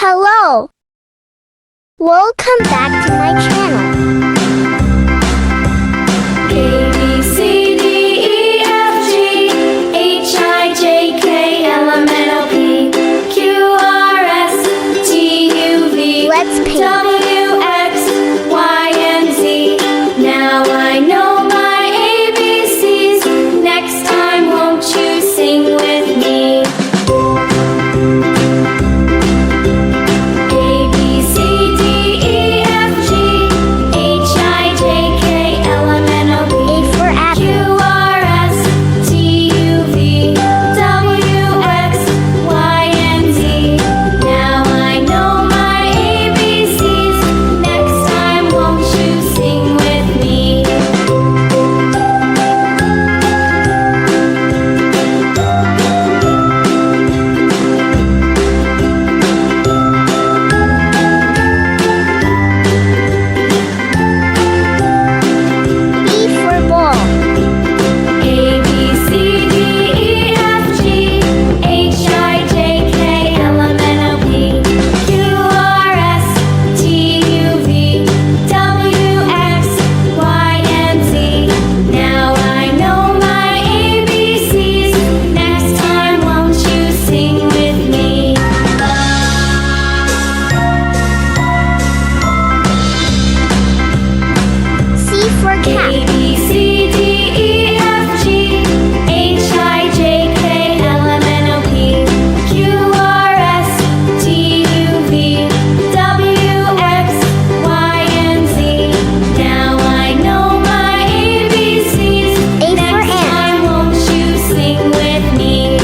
Hello! Welcome back to my channel. A, B, C, D, E, F, G, H, I, J, K, L, M, N, O, P, Q, R, S, T, U, V, Let's paint. W, X, Y, and Z. Now I know my ABCs. Next time, won't you sing with me? A, B, C, D, E, F, G, H, I, J, K, L, M, N, O, P, A for apple. Q, R, S, T, U, V, W, X, Y, and Z. Now I know my ABCs. Next time, won't you sing with me? B for ball. A, B, C, D, E, F, G, H, I, J, K, L, M, N, O, P, Q, R, S, T, U, V, W, X, Y, and Z. Now I know my ABCs. Next time, won't you sing with me? C for A, cat. B, C, D, E, F, G, H, I, J, K, L, M, N, O, P, Q, R, S, T, U, V, W, X, Y, and Z. Now I know my ABCs. A for Next ant. time, won't you sing with me?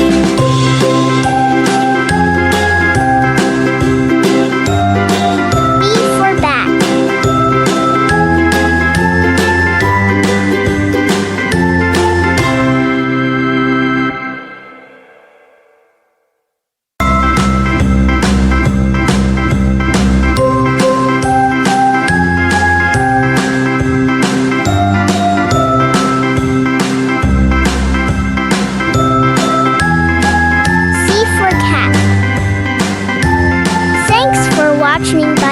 B for bat. C for cat. Thanks for watching. Bye.